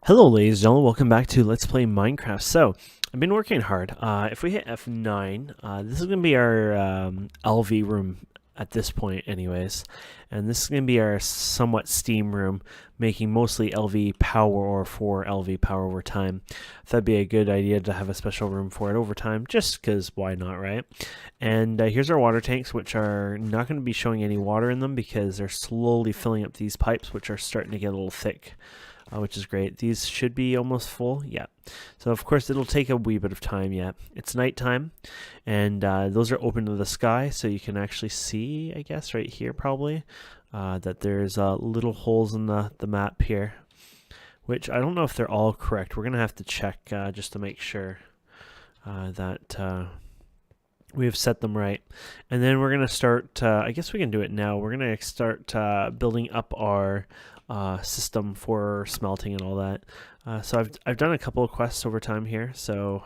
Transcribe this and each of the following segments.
Hello ladies and gentlemen, welcome back to Let's Play Minecraft. So, I've been working hard. If we hit F9, this is going to be our LV room at this point anyways. And this is going to be our somewhat steam room, making mostly LV power or for LV power over time. That'd be a good idea to have a special room for it over time, just because why not, right? And here's our water tanks, which are not going to be showing any water in them because they're slowly filling up these pipes, which are starting to get a little thick. Which is great. These should be almost full. Yeah. So of course it'll take a wee bit of time yet. It's nighttime, and those are open to the sky, so you can actually see, I guess, right here probably, that there's little holes in the map here, which I don't know if they're all correct. We're gonna have to check just to make sure that we have set them right. And then we're gonna start. I guess we can do it now. We're gonna start building up our system for smelting and all that. So I've done a couple of quests over time here. So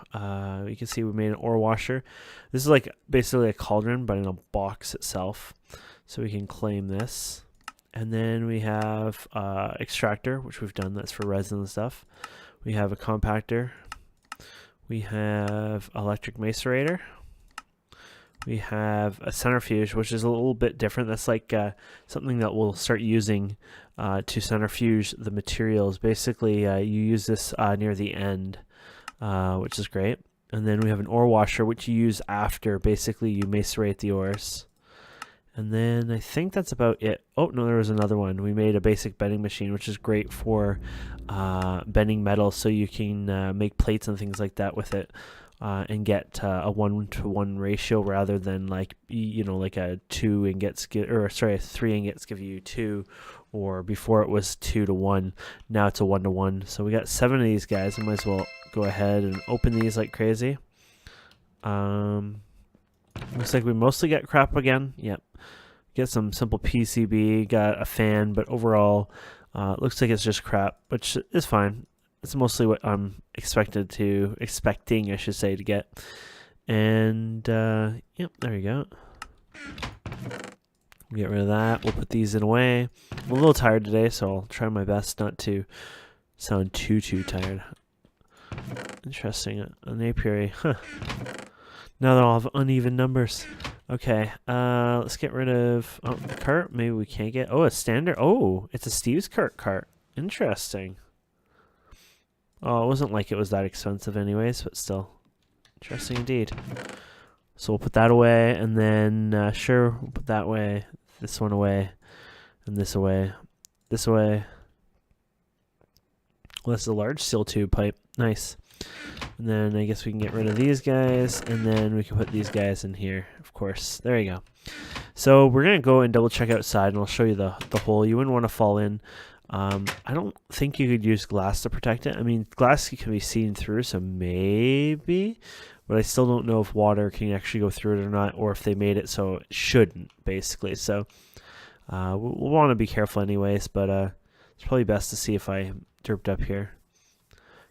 you can see we made an ore washer. This is like basically a cauldron, but in a box itself. So we can claim this. And then we have extractor, which we've done. That's for resin and stuff. We have a compactor. We have electric macerator. We have a centrifuge, which is a little bit different. That's like something that we'll start using to centrifuge the materials. Basically, you use this near the end, which is great. And then we have an ore washer, which you use after. Basically, you macerate the ores. And then I think that's about it. Oh, no, there was another one. We made a basic bending machine, which is great for bending metal, so you can make plates and things like that with it. And get a 1-to-1 ratio rather than like like a 2 ingots or sorry, 3 ingots give you 2, or before it was 2-to-1. Now it's a 1-to-1. So we got 7 of these guys. I might as well go ahead and open these like crazy. Looks like we mostly get crap again. Yep. Get some simple PCB. Got a fan, but overall, it looks like it's just crap, which is fine. It's mostly what I'm expecting, I should say, to get. And, yep, there we go. Get rid of that. We'll put these in away. I'm a little tired today, so I'll try my best not to sound too tired. Interesting. An apiary. Huh. Now they'll have uneven numbers. Okay, let's get rid of the cart. Maybe we can't get... Oh, a standard... Oh, it's a Steve's cart. Interesting. Oh, it wasn't like it was that expensive anyways, but still. Interesting indeed. So we'll put that away, and then, sure, we'll put that away, this one away, and this away, this away. Well, that's a large steel tube pipe. Nice. And then I guess we can get rid of these guys, and then we can put these guys in here, of course. There you go. So we're going to go and double check outside, and I'll show you the hole. You wouldn't want to fall in. I don't think you could use glass to protect it. I mean, glass can be seen through, so maybe, but I still don't know if water can actually go through it or not, or if they made it so it shouldn't, basically. So we'll want to be careful anyways, but it's probably best to see if I derped up here,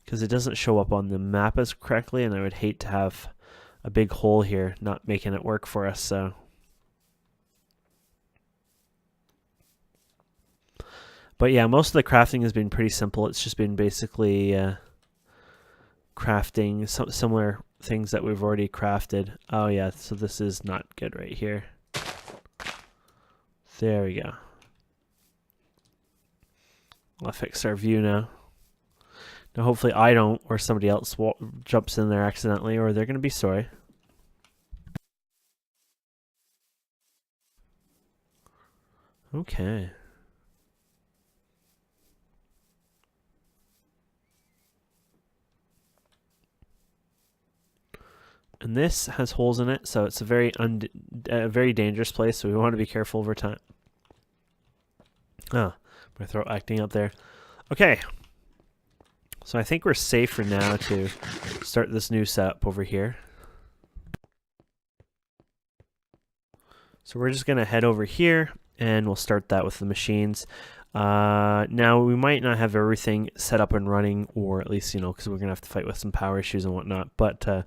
because it doesn't show up on the map as correctly, and I would hate to have a big hole here not making it work for us, so... But yeah, most of the crafting has been pretty simple. It's just been basically crafting some similar things that we've already crafted. Oh yeah, so this is not good right here. There we go. I'll fix our view now. Now hopefully I don't, or somebody else jumps in there accidentally, or they're going to be sorry. Okay. And this has holes in it, so it's a very dangerous place, so we want to be careful over time. Ah, my throat acting up there. Okay. So I think we're safe for now to start this new setup over here. So we're just going to head over here, and we'll start that with the machines. Now, we might not have everything set up and running, or at least, because we're going to have to fight with some power issues and whatnot, but...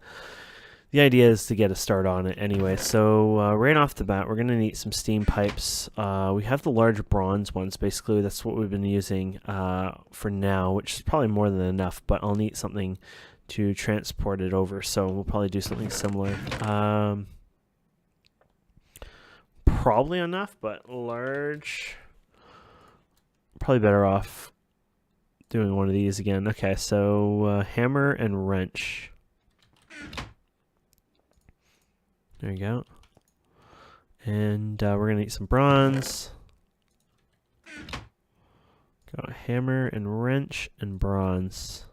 the idea is to get a start on it anyway. So right off the bat, we're going to need some steam pipes. We have the large bronze ones, basically. That's what we've been using for now, which is probably more than enough, but I'll need something to transport it over, so we'll probably do something similar. Probably enough, but large, probably better off doing one of these again. Okay, so hammer and wrench. There you go. And we're going to need some bronze. Got a hammer and wrench and bronze.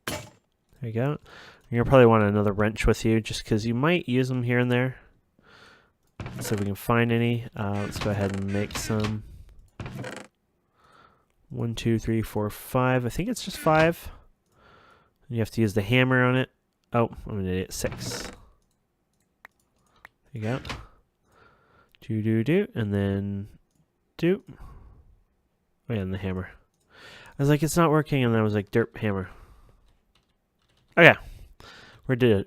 There you go. You're going to probably want another wrench with you just because you might use them here and there. Let's see if we can find any. Let's go ahead and make some. 1, 2, 3, 4, 5. I think it's just 5. You have to use the hammer on it. Oh, I'm an idiot. 6. There you go. Do, and then do. Oh yeah, and the hammer. I was like, it's not working, and then I was like, derp, hammer. Okay, we're good.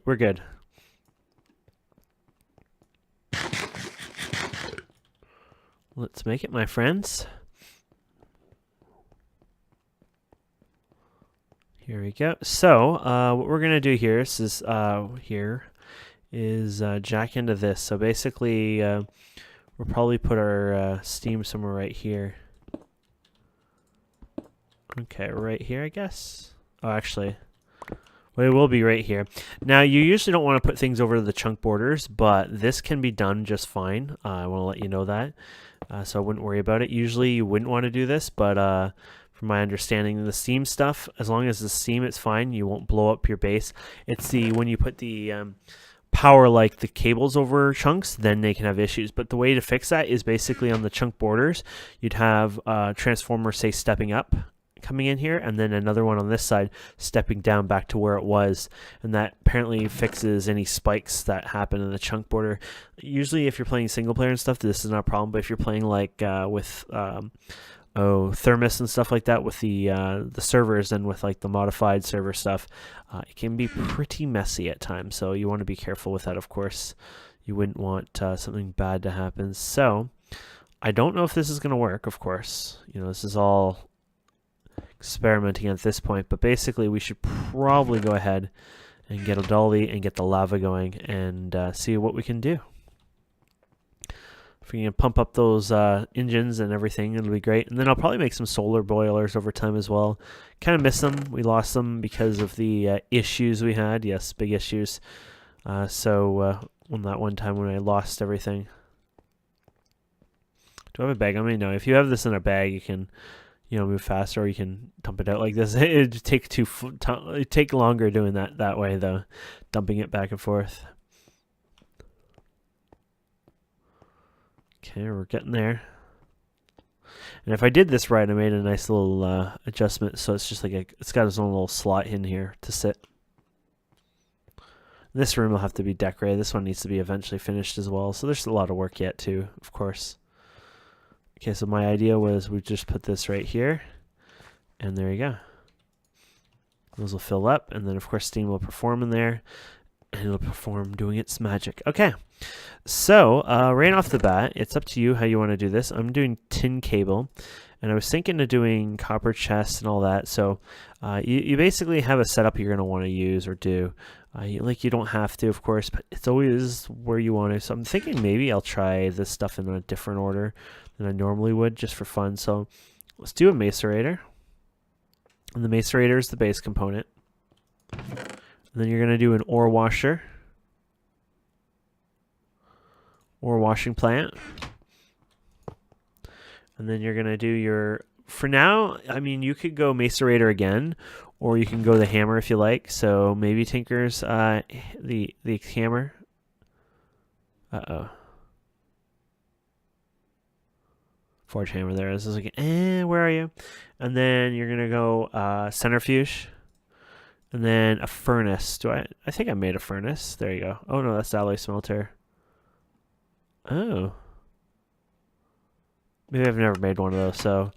Let's make it, my friends. Here we go. So, what we're gonna do here is jack into this. So basically, we'll probably put our steam somewhere right here. Okay, right here, I guess. Oh, actually, well, it will be right here. Now, you usually don't want to put things over the chunk borders, but this can be done just fine. I want to let you know that, so I wouldn't worry about it. Usually, you wouldn't want to do this, but from my understanding, the steam stuff, as long as the steam, it's fine. You won't blow up your base. It's when you put the power, like the cables over chunks, then they can have issues. But the way to fix that is basically on the chunk borders, you'd have a transformer, say, stepping up, coming in here, and then another one on this side stepping down back to where it was, and that apparently fixes any spikes that happen in the chunk border. Usually, if you're playing single player and stuff, this is not a problem. But if you're playing like with thermos and stuff like that with the servers and with like the modified server stuff, it can be pretty messy at times, so you want to be careful with that. Of course, you wouldn't want something bad to happen. So I don't know if this is going to work. Of course, you know, this is all experimenting at this point, but basically we should probably go ahead and get a dolly and get the lava going and see what we can do. If we can pump up those engines and everything, it'll be great. And then I'll probably make some solar boilers over time as well. Kind of miss them. We lost them because of the issues we had. Yes, big issues. So on that one time when I lost everything. Do I have a bag on me? No. If you have this in a bag, you can, you know, move faster, or you can dump it out like this. It'd take longer doing that way though, dumping it back and forth. Okay, we're getting there. And if I did this right, I made a nice little adjustment, so it's just like it's got its own little slot in here to sit. This room will have to be decorated. This one needs to be eventually finished as well. So there's a lot of work yet too, of course. Okay, so my idea was we just put this right here, and there you go. Those will fill up, and then of course steam will perform in there, and it'll perform doing its magic. Okay, so right off the bat, it's up to you how you want to do this. I'm doing tin cable, and I was thinking of doing copper chests and all that. So you basically have a setup you're going to want to use or do. You don't have to, of course, but it's always where you want to. So I'm thinking maybe I'll try this stuff in a different order than I normally would, just for fun. So let's do a macerator. And the macerator is the base component. And then you're going to do an ore washer. Ore washing plant. And then you're going to do your... For now, I mean, you could go macerator again, or you can go the hammer if you like. So maybe Tinker's the hammer. Uh-oh. Forge hammer there. This is like, where are you? And then you're going to go centrifuge. And then a furnace. I think I made a furnace. There you go. Oh, no, that's the alloy smelter. Oh. Maybe I've never made one of those. So,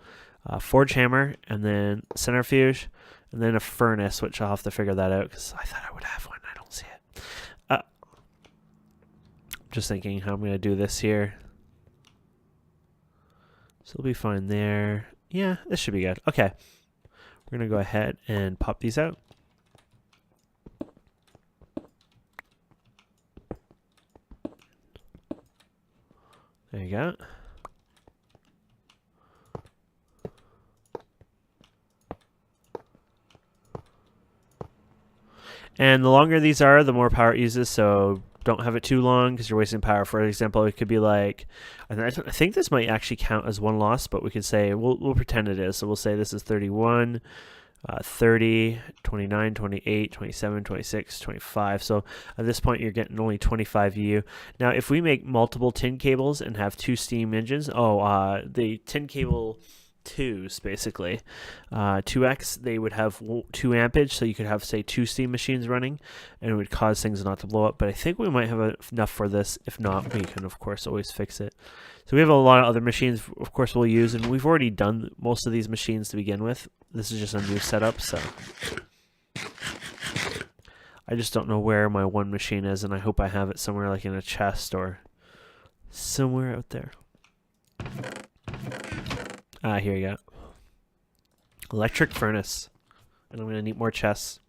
forge hammer, and then centrifuge, and then a furnace, which I'll have to figure that out because I thought I would have one. I don't see it. Just thinking how I'm going to do this here. So it'll be fine there. Yeah, this should be good. Okay. We're going to go ahead and pop these out. There you go. And the longer these are, the more power it uses, so don't have it too long because you're wasting power. For example, it could be like, I think this might actually count as one loss, but we could say, we'll pretend it is. So we'll say this is 31, 30, 29, 28, 27, 26, 25. So at this point, you're getting only 25 EU. Now, if we make multiple tin cables and have 2 steam engines, the tin cable 2s basically, 2x, they would have 2 ampage, so you could have, say, 2 steam machines running, and it would cause things not to blow up. But I think we might have enough for this. If not, we can, of course, always fix it. So we have a lot of other machines, of course, we'll use, and we've already done most of these machines to begin with. This is just a new setup, so I just don't know where my one machine is, and I hope I have it somewhere like in a chest or somewhere out there. Here you go. Electric furnace. And I'm going to need more chests.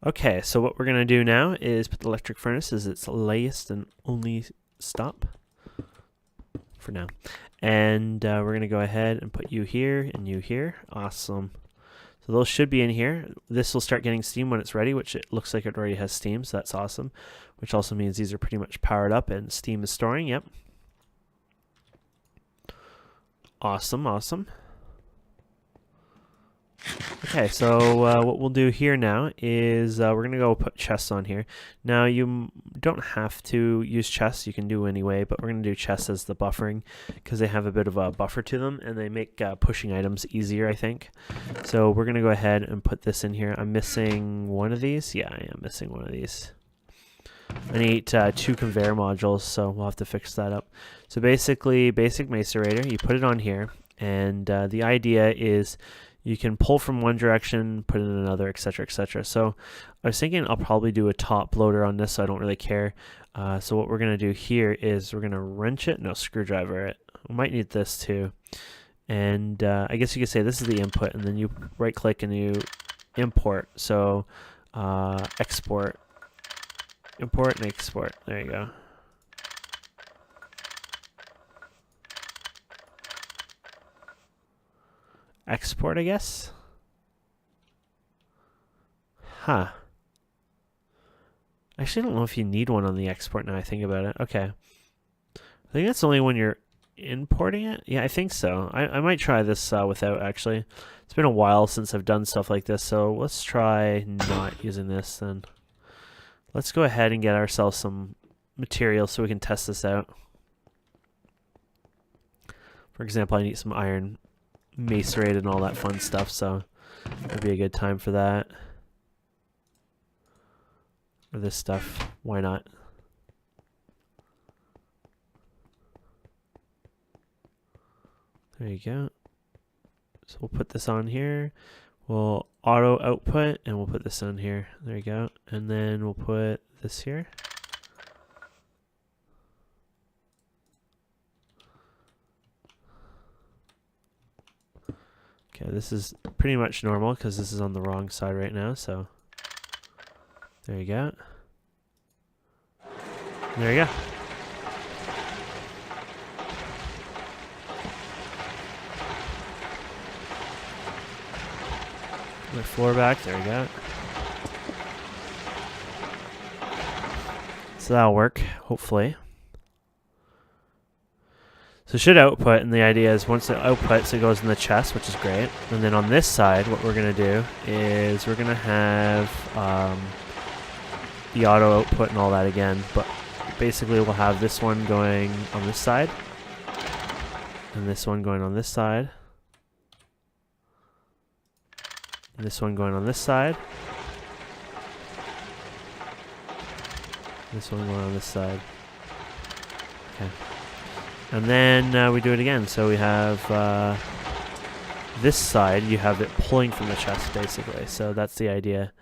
Okay, so what we're going to do now is put the electric furnace as its latest and only stop for now. And we're going to go ahead and put you here and you here. Awesome. So those should be in here. This will start getting steam when it's ready, which it looks like it already has steam, so that's awesome. Which also means these are pretty much powered up and steam is storing, yep. Awesome, awesome. Okay, so what we'll do here now is we're going to go put chests on here. Now, you don't have to use chests, you can do anyway, but we're going to do chests as the buffering because they have a bit of a buffer to them and they make pushing items easier, I think. So we're going to go ahead and put this in here. I'm missing one of these. Yeah, I am missing one of these. I need 2 conveyor modules, so we'll have to fix that up. So basically, basic macerator, you put it on here, and the idea is you can pull from one direction, put it in another, etc., etc. So I was thinking I'll probably do a top loader on this, so I don't really care. So what we're going to do here is we're going to wrench it, no, screwdriver it. We might need this too. And I guess you could say this is the input, and then you right-click and you import. So export, import and export. There you go. Export, I guess. Huh. Actually, I don't know if you need one on the export now I think about it. Okay. I think that's only when you're importing it. Yeah, I think so. I might try this without, actually. It's been a while since I've done stuff like this, so let's try not using this then. Let's go ahead and get ourselves some material so we can test this out. For example, I need some iron macerated and all that fun stuff, so it'd be a good time for that. Or this stuff, why not? There you go. So we'll put this on here. We'll auto output and we'll put this on here. There you go. And then we'll put this here. Okay, this is pretty much normal because this is on the wrong side right now, so there you go. There you go. My floor back, there we go. So that'll work, hopefully. So it should output, and the idea is once it outputs, it goes in the chest, which is great. And then on this side, what we're going to do is we're going to have the auto output and all that again. But basically, we'll have this one going on this side, and this one going on this side, and this one going on this side, this one going on this side. Okay. And then we do it again. So we have this side, you have it pulling from the chest, basically. So that's the idea.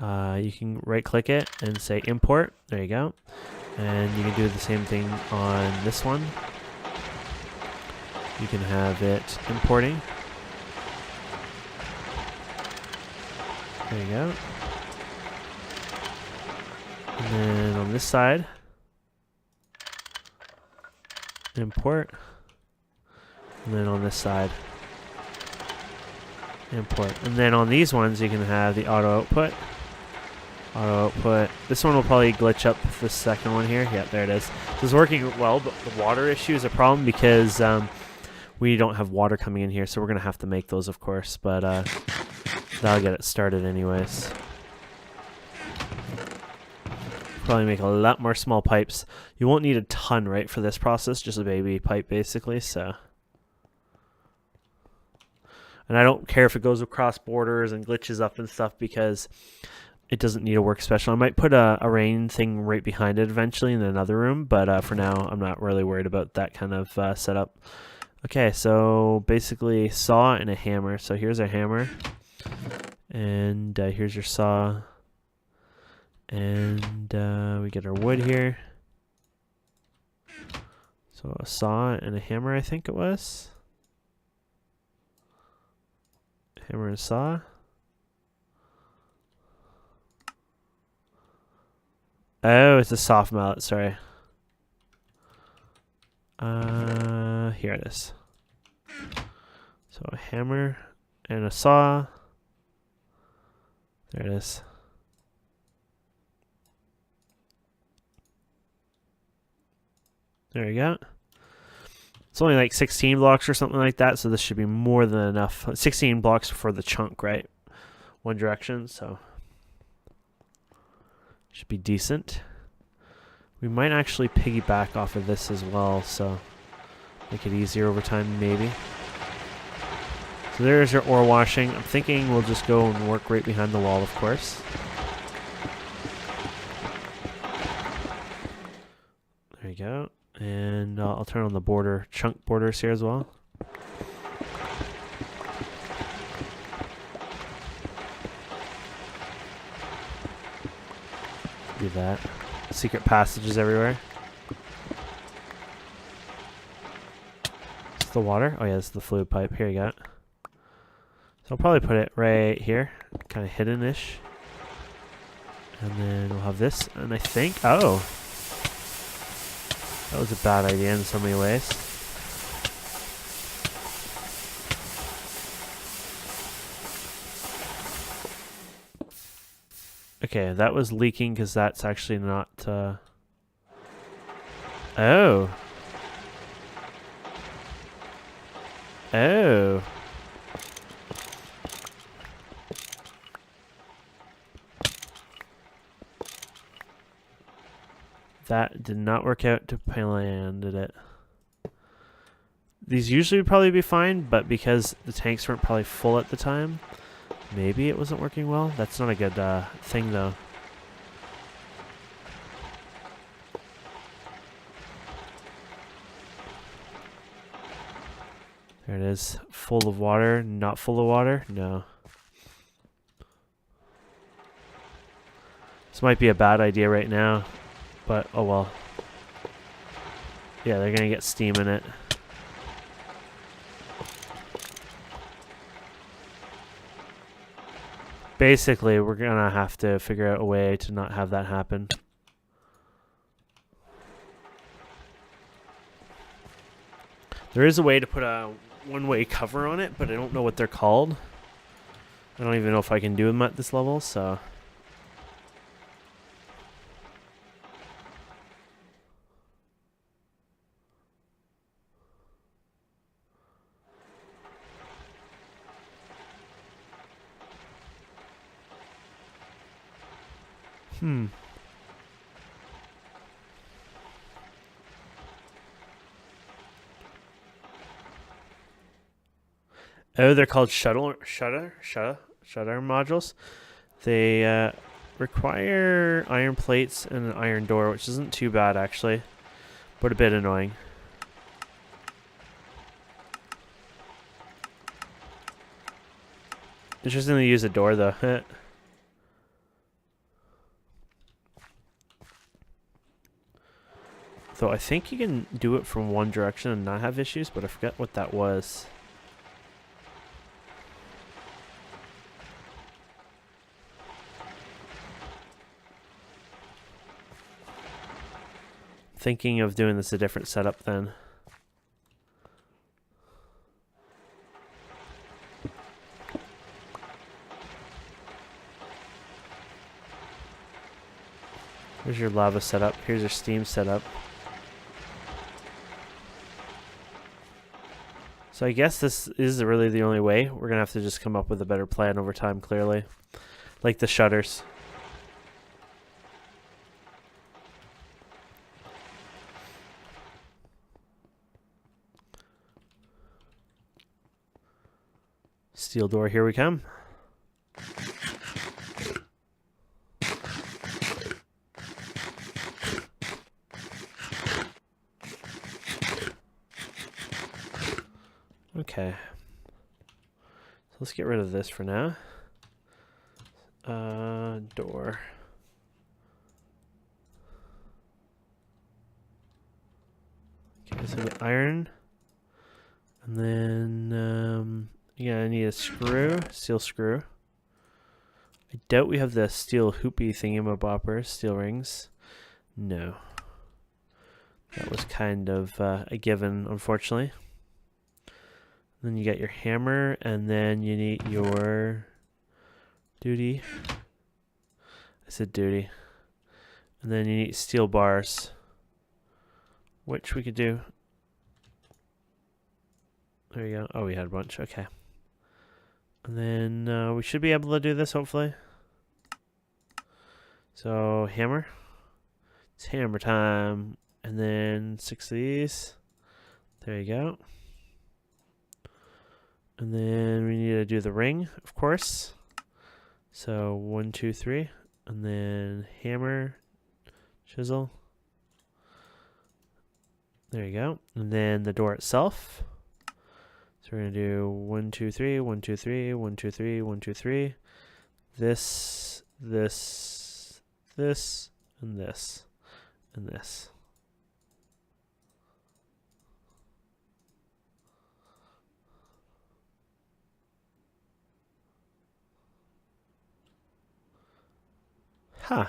You can right-click it and say import. There you go. And you can do the same thing on this one. You can have it importing. There you go. And then on this side, import. And then on this side, import. And then on these ones, you can have the auto output. Auto output. This one will probably glitch up the second one here. Yeah, there it is. This is working well, but the water issue is a problem because we don't have water coming in here, so we're going to have to make those, of course. But that'll get it started anyways. Probably make a lot more small pipes. You won't need a ton, right, for this process. Just a baby pipe, basically, so... And I don't care if it goes across borders and glitches up and stuff because it doesn't need a work special. I might put a rain thing right behind it eventually in another room, but for now, I'm not really worried about that kind of setup. Okay, so basically saw and a hammer. So here's our hammer, and here's your saw, and we get our wood here. So a saw and a hammer, I think it was. Hammer and saw. Oh, it's a soft mallet, sorry. Here it is. So a hammer and a saw. There it is. There you go. It's only like 16 blocks or something like that, so this should be more than enough. 16 blocks for the chunk, right? One direction, so should be decent. We might actually piggyback off of this as well, so make it easier over time, maybe. So there's your ore washing. I'm thinking we'll just go and work right behind the wall, of course. There you go. And I'll turn on the border, chunk borders here as well. Do that. Secret passages everywhere. Is this the water? Oh yeah, this is the fluid pipe. Here you go. So I'll probably put it right here, kind of hidden-ish. And then we'll have this, and I think, oh! That was a bad idea in so many ways. Okay, that was leaking because that's actually not... Oh! Oh! That did not work out to plan, did it? These usually would probably be fine, but because the tanks weren't probably full at the time, maybe it wasn't working well. That's not a good thing, though. There it is. Full of water, not full of water? No. This might be a bad idea right now. But, oh well. Yeah, they're gonna get steam in it. Basically, we're gonna have to figure out a way to not have that happen. There is a way to put a one-way cover on it, but I don't know what they're called. I don't even know if I can do them at this level, so... Oh, they're called shutter modules. They require iron plates and an iron door, which isn't too bad actually. but a bit annoying. Interesting to use a door though. Though I think you can do it from one direction and not have issues, but I forget what that was. Thinking of doing this a different setup then. Here's your lava setup. Here's your steam setup. So I guess this is really the only way. We're going to have to just come up with a better plan over time, clearly. Like the shutters. Steel door, here we come. Okay. So let's get rid of this for now. Door. Okay, so the iron. And then, yeah, I need a screw, steel screw. I doubt we have the steel hoopy thingamabopper, steel rings. No. That was kind of a given, unfortunately. Then you got your hammer, and then you need your duty. I said duty. And then you need steel bars, which we could do. There you go. Oh, we had a bunch. Okay. And then we should be able to do this, hopefully. So, hammer. It's hammer time. And then 6 of these. There you go. And then we need to do the ring, of course. So 1, 2, 3. And then hammer, chisel. There you go. And then the door itself. So we're going to do 1, 2, 3, 1, 2, 3, 1, 2, 3, 1, 2, 3. This, this, this, and this, and this. Huh.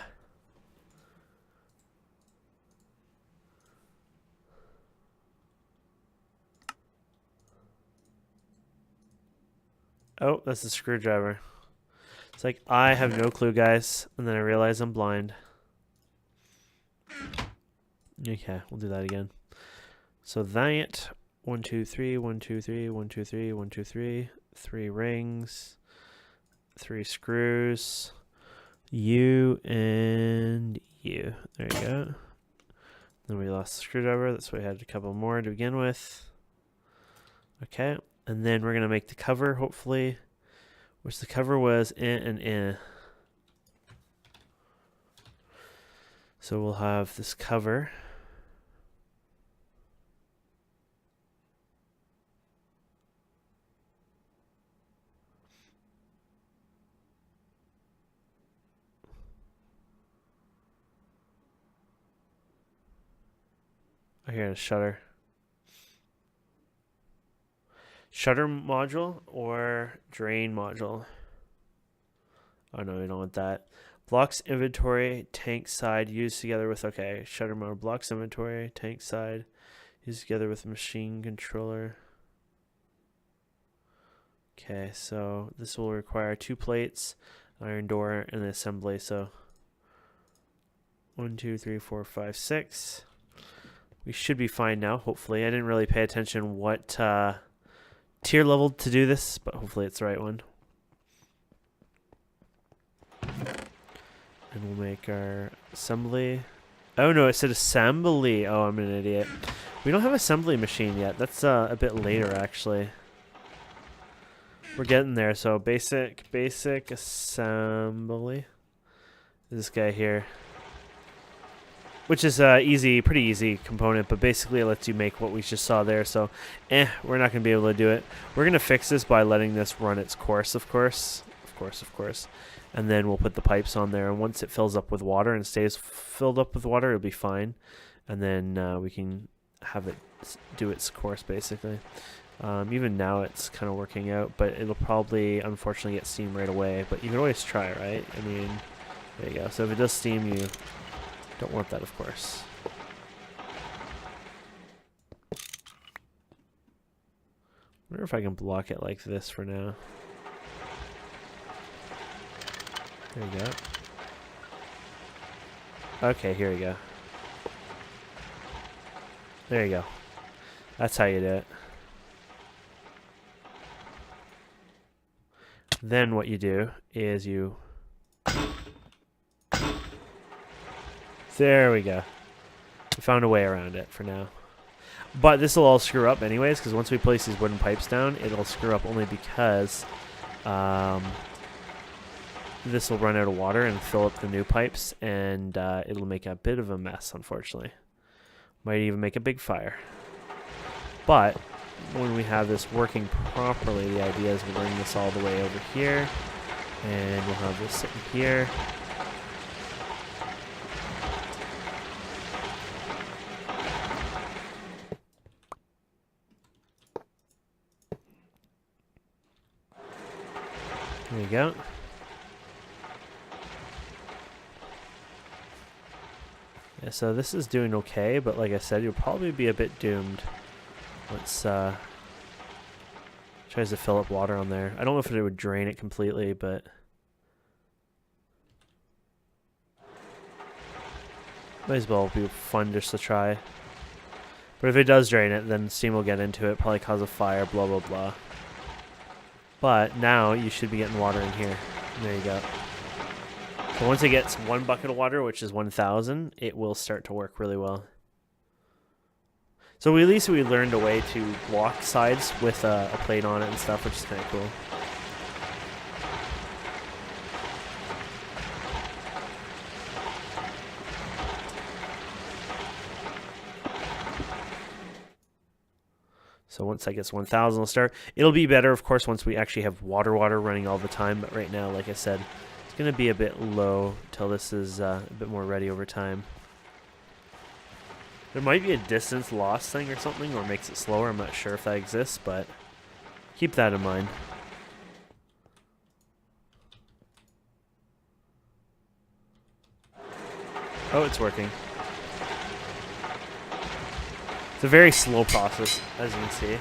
Oh, that's a screwdriver. It's like, I have no clue, guys. And then I realize I'm blind. Okay, we'll do that again. So that, 1, 2, 3, 1, 2, 3, 1, 2, 3, 1, 2, 3. 3 rings. 3 screws. You and you. There you go. Then we lost the screwdriver. That's why we had a couple more to begin with. Okay. And then we're going to make the cover, hopefully. Which the cover was in and in. So we'll have this cover. I hear a shutter. Shutter module or drain module? Oh no, we don't want that. Blocks inventory, tank side used together with, okay, shutter mode, blocks inventory, tank side used together with machine controller. Okay, so this will require 2 plates, iron door, and an assembly. So 1, 2, 3, 4, 5, 6. We should be fine now, hopefully. I didn't really pay attention what tier level to do this, but hopefully it's the right one. And we'll make our assembly. Oh no, it said assembly. Oh, I'm an idiot. We don't have assembly machine yet. That's a bit later, actually. We're getting there. So basic assembly. This guy here. which is pretty easy component, but basically it lets you make what we just saw there. So, we're not going to be able to do it. We're going to fix this by letting this run its course, of course, and then we'll put the pipes on there. And once it fills up with water and stays filled up with water, it'll be fine. And then we can have it do its course, basically. Even now it's kind of working out, but it'll probably, unfortunately, get steam right away. But you can always try, right? I mean, there you go. So if it does steam, you don't want that, of course. I wonder if I can block it like this for now. There you go. Okay, here we go. There you go. That's how you do it. Then what you do is you... There we go. We found a way around it for now. But this will all screw up anyways, because once we place these wooden pipes down, it'll screw up only because this will run out of water and fill up the new pipes, and it'll make a bit of a mess, unfortunately. Might even make a big fire. But when we have this working properly, the idea is we'll bring this all the way over here, and we'll have this sitting here. There you go. Yeah, so this is doing okay, but like I said, you'll probably be a bit doomed once tries to fill up water on there. I don't know if it would drain it completely, but might as well be fun just to try. But if it does drain it, then steam will get into it, probably cause a fire, blah blah blah. But now you should be getting water in here. There you go. So once it gets one bucket of water, which is 1,000, it will start to work really well. So at least we learned a way to block sides with a plate on it and stuff, which is kind of cool. So once that gets 1,000, we'll start. It'll be better, of course, once we actually have water running all the time. But right now, like I said, it's going to be a bit low till this is a bit more ready over time. There might be a distance loss thing or something, or makes it slower. I'm not sure if that exists, but keep that in mind. Oh, it's working. It's a very slow process, as you can see.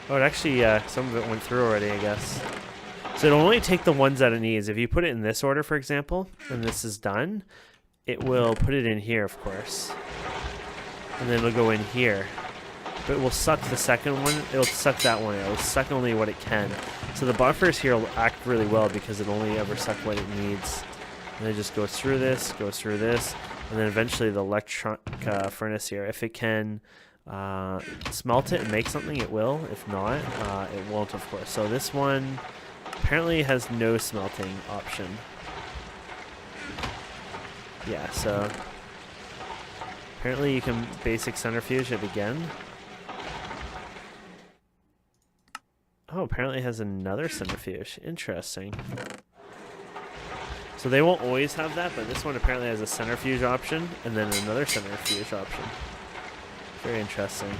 Oh, it actually, some of it went through already, I guess. So it'll only take the ones that it needs. If you put it in this order, for example, and this is done, it will put it in here, of course. And then it'll go in here. But it will suck the second one. It'll suck that one. It'll suck only what it can. So the buffers here will act really well because it only ever suck what it needs. And it just goes through this, and then eventually the electric furnace here, if it can smelt it and make something, it will. If not, it won't, of course. So this one apparently has no smelting option. Yeah, so apparently you can basic centrifuge it again. Oh, apparently it has another centrifuge. Interesting. So they won't always have that, but this one apparently has a centrifuge option and then another centrifuge option. Very interesting.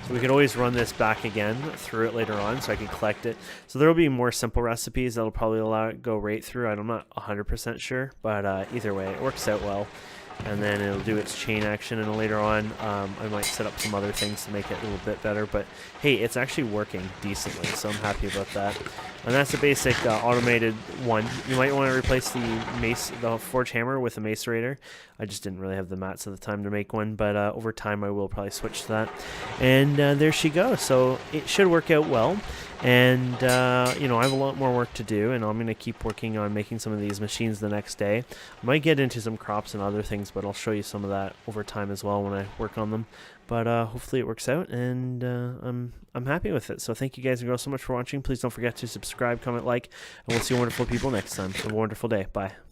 So we could always run this back again through it later on so I can collect it. So there will be more simple recipes that'll probably allow it to go right through. I'm not 100% sure, but either way, it works out well. And then it'll do its chain action, and later on I might set up some other things to make it a little bit better. But hey, it's actually working decently, so I'm happy about that. And that's the basic automated one. You might want to replace the forge hammer with a macerator. I just didn't really have the mats at the time to make one, but over time I will probably switch to that. And there she goes. So it should work out well. And you know, I have a lot more work to do, and I'm going to keep working on making some of these machines the next day. I might get into some crops and other things sometimes, but I'll show you some of that over time as well when I work on them. But hopefully it works out, and I'm happy with it. So thank you guys and girls so much for watching. Please don't forget to subscribe, comment, like, and we'll see you wonderful people next time. Have a wonderful day. Bye.